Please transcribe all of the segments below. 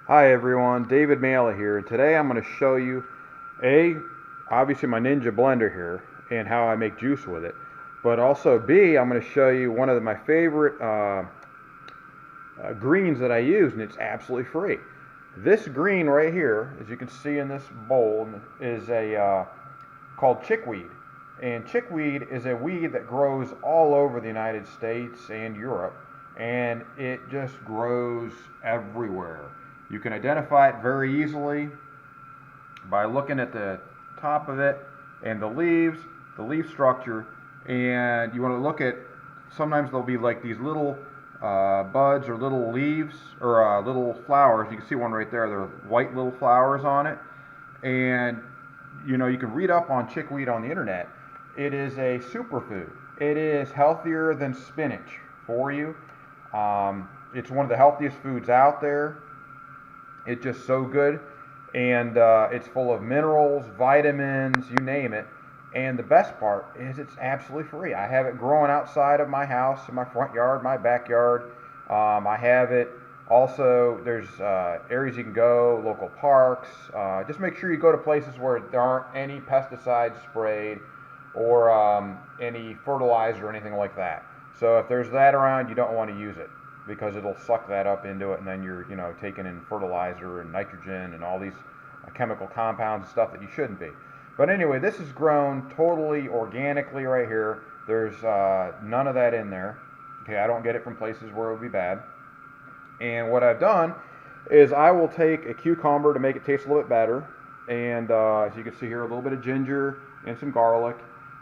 Hi everyone, David Mala here. Today I'm going to show you obviously my Ninja blender here and how I make juice with it. But also B, I'm going to show you one of my favorite greens that I use, and it's absolutely free. This green right here, as you can see in this bowl, is called chickweed. And chickweed is a weed that grows all over the United States and Europe, and it just grows everywhere. You can identify it very easily by looking at the top of it and the leaves, the leaf structure, and you want to look at, sometimes there'll be like these little buds or little leaves or little flowers. You can see one right there. There are white little flowers on it, and you can read up on chickweed on the internet. It is a superfood. It is healthier than spinach for you. It's one of the healthiest foods out there. It's just so good, and it's full of minerals, vitamins, you name it. And the best part is it's absolutely free. I have it growing outside of my house, in my front yard, my backyard. I have it also, there's areas you can go, local parks. Just make sure you go to places where there aren't any pesticides sprayed or any fertilizer or anything like that. So if there's that around, you don't want to use it, because it'll suck that up into it, and then you're taking in fertilizer and nitrogen and all these chemical compounds and stuff that you shouldn't be. But anyway, this is grown totally organically right here. There's none of that in there. Okay, I don't get it from places where it would be bad. And what I've done is I will take a cucumber to make it taste a little bit better, and as you can see here, a little bit of ginger and some garlic.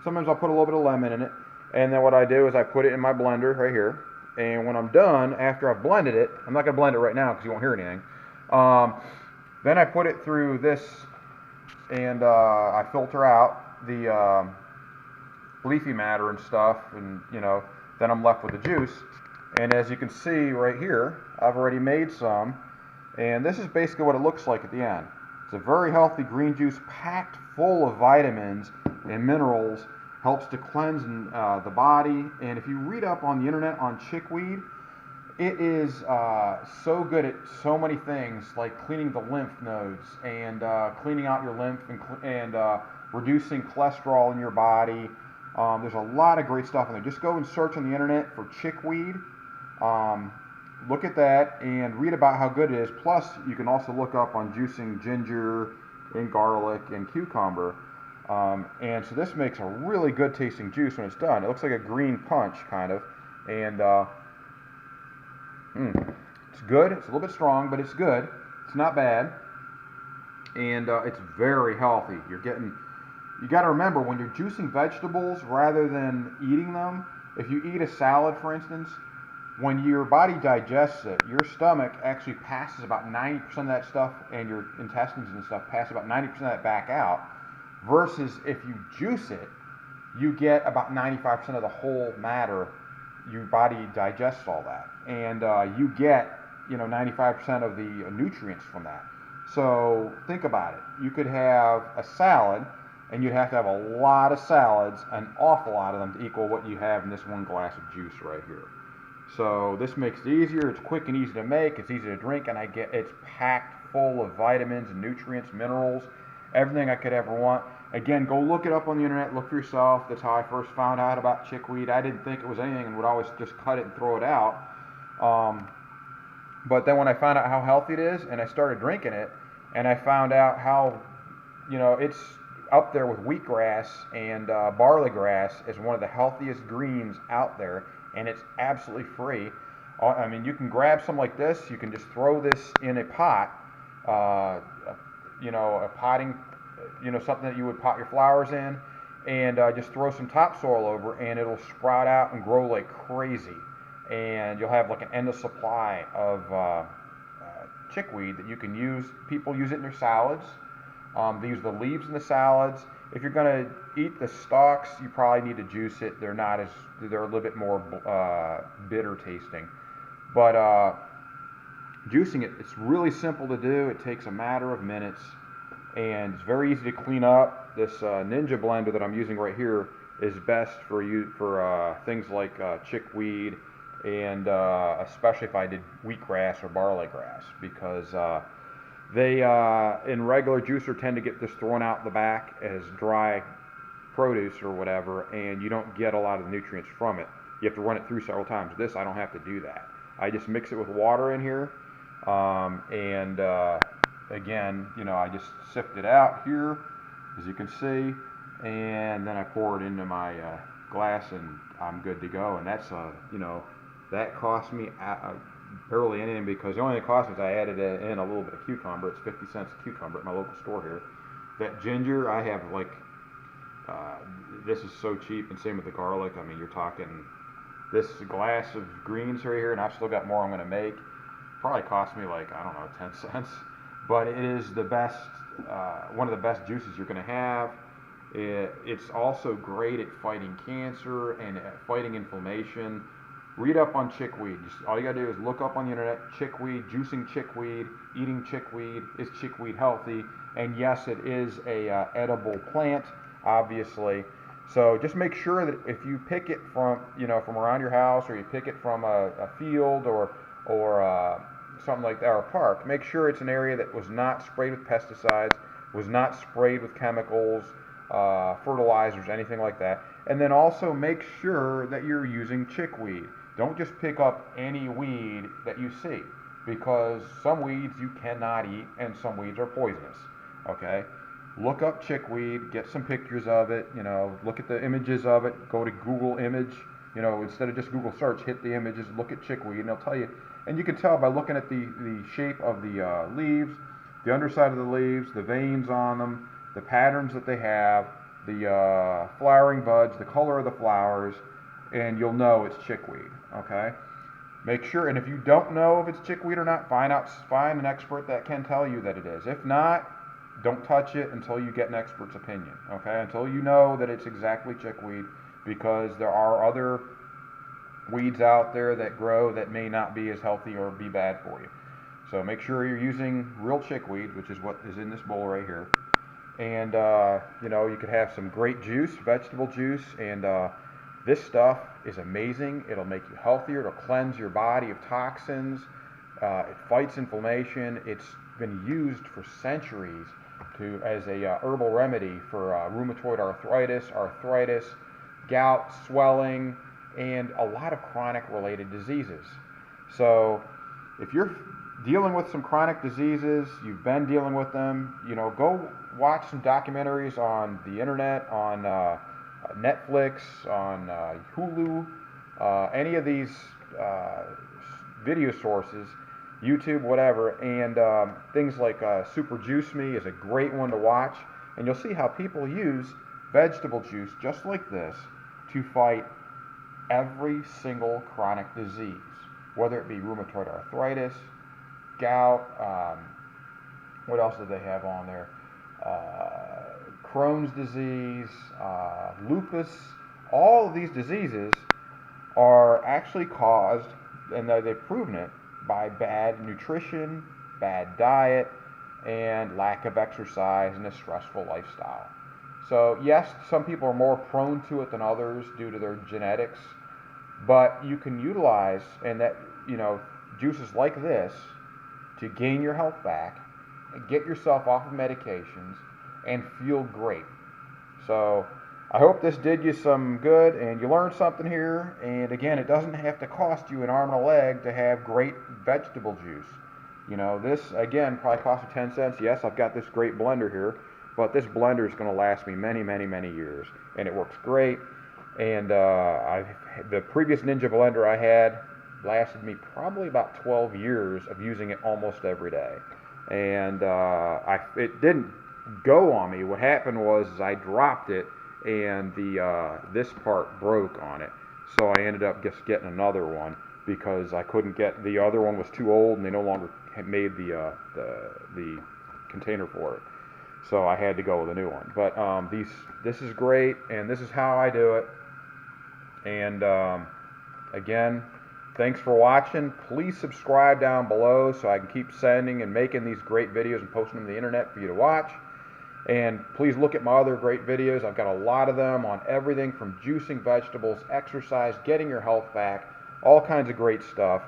Sometimes I'll put a little bit of lemon in it, and then what I do is I put it in my blender right here. And when I'm done, after I've blended it, I'm not going to blend it right now because you won't hear anything. Then I put it through this, and I filter out the leafy matter and stuff, and then I'm left with the juice. And as you can see right here, I've already made some, and this is basically what it looks like at the end. It's a very healthy green juice packed full of vitamins and minerals. Helps to cleanse the body. And if you read up on the internet on chickweed, it is so good at so many things, like cleaning the lymph nodes and cleaning out your lymph and reducing cholesterol in your body. There's a lot of great stuff in there. Just go and search on the internet for chickweed. Look at that and read about how good it is. Plus, you can also look up on juicing ginger and garlic and cucumber. And so this makes a really good tasting juice when it's done. It looks like a green punch, kind of. And it's good. It's a little bit strong, but it's good. It's not bad. And it's very healthy. You got to remember, when you're juicing vegetables rather than eating them, if you eat a salad, for instance, when your body digests it, your stomach actually passes about 90% of that stuff, and your intestines and stuff pass about 90% of that back out. Versus if you juice it, you get about 95% of the whole matter. Your body digests all that, and you get 95% of the nutrients from that. So think about it. You could have a salad, and you'd have to have a lot of salads, an awful lot of them, to equal what you have in this one glass of juice right here. So this makes it easier. It's quick and easy to make. It's easy to drink, and it's packed full of vitamins and nutrients, minerals, everything I could ever want. Again, go look it up on the internet. Look for yourself. That's how I first found out about chickweed. I didn't think it was anything and would always just cut it and throw it out. But then when I found out how healthy it is, and I started drinking it, and I found out how, it's up there with wheatgrass and barley grass as one of the healthiest greens out there, and it's absolutely free. I mean, you can grab some like this. You can just throw this in a pot, a potting, something that you would pot your flowers in, and just throw some topsoil over, and it'll sprout out and grow like crazy. And you'll have like an endless supply of chickweed that you can use. People use it in their salads. They use the leaves in the salads. If you're going to eat the stalks, you probably need to juice it. They're a little bit more bitter tasting. But juicing it, it's really simple to do. It takes a matter of minutes, and it's very easy to clean up. This Ninja blender that I'm using right here is best for things like chickweed and especially if I did wheatgrass or barley grass, because they in regular juicer tend to get just thrown out the back as dry produce or whatever, and you don't get a lot of the nutrients from it. You have to run it through several times. This, I don't have to do that. I just mix it with water in here, and again, you know, I just sift it out here, as you can see, and then I pour it into my glass, and I'm good to go. And that's, you know, that cost me barely anything, because the only thing it cost me is I added in a little bit of cucumber. It's 50 cents a cucumber at my local store here. That ginger, I have like, this is so cheap, and same with the garlic. I mean, you're talking this glass of greens right here, and I've still got more I'm going to make. Probably cost me like, I don't know, 10 cents. But it is the best, one of the best juices you're going to have. It's also great at fighting cancer and at fighting inflammation. Read up on chickweed. Just, all you got to do is look up on the internet, chickweed, juicing chickweed, eating chickweed. Is chickweed healthy? And yes, it is a edible plant, obviously. So just make sure that if you pick it from, you know, from around your house, or you pick it from a field or something like that, or a park, make sure it's an area that was not sprayed with pesticides, was not sprayed with chemicals, fertilizers, anything like that. And then also make sure that you're using chickweed. Don't just pick up any weed that you see, because some weeds you cannot eat and some weeds are poisonous. Okay? Look up chickweed, get some pictures of it, you know, look at the images of it, go to Google image, you know, instead of just Google search, hit the images, look at chickweed, and they'll tell you. And you can tell by looking at the shape of the leaves, the underside of the leaves, the veins on them, the patterns that they have, the flowering buds, the color of the flowers, and you'll know it's chickweed, okay? Make sure, and if you don't know if it's chickweed or not, find an expert that can tell you that it is. If not, don't touch it until you get an expert's opinion, okay? Until you know that it's exactly chickweed, because there are other weeds out there that grow that may not be as healthy or be bad for you. So make sure you're using real chickweed, which is what is in this bowl right here. And, you know, you could have some great juice, vegetable juice, and this stuff is amazing. It'll make you healthier. It'll cleanse your body of toxins. It fights inflammation. It's been used for centuries as a herbal remedy for rheumatoid arthritis, gout, swelling, and a lot of chronic related diseases. So if you're dealing with some chronic diseases, you've been dealing with them, you know, go watch some documentaries on the internet, on Netflix, on Hulu, any of these video sources, YouTube, whatever, and things like Super Juice Me is a great one to watch, and you'll see how people use vegetable juice just like this to fight every single chronic disease, whether it be rheumatoid arthritis, gout, what else do they have on there? Crohn's disease, lupus. All of these diseases are actually caused, and they've proven it, by bad nutrition, bad diet, and lack of exercise and a stressful lifestyle. So yes, some people are more prone to it than others due to their genetics, but you can utilize, and that, you know, juices like this to gain your health back and get yourself off of medications and feel great. So I hope this did you some good and you learned something here. And again, it doesn't have to cost you an arm and a leg to have great vegetable juice. You know, this, again, probably cost me 10 cents. Yes, I've got this great blender here, but this blender is going to last me many, many, many years. And it works great. And the previous Ninja blender I had lasted me probably about 12 years of using it almost every day. And it didn't go on me. What happened was I dropped it, and this part broke on it, so I ended up just getting another one because I couldn't get, the other one was too old and they no longer made the container for it, so I had to go with a new one. But this is great, and this is how I do it. And again, thanks for watching. Please subscribe down below so I can keep sending and making these great videos and posting them to the internet for you to watch. And please look at my other great videos. I've got a lot of them on everything from juicing vegetables, exercise, getting your health back, all kinds of great stuff.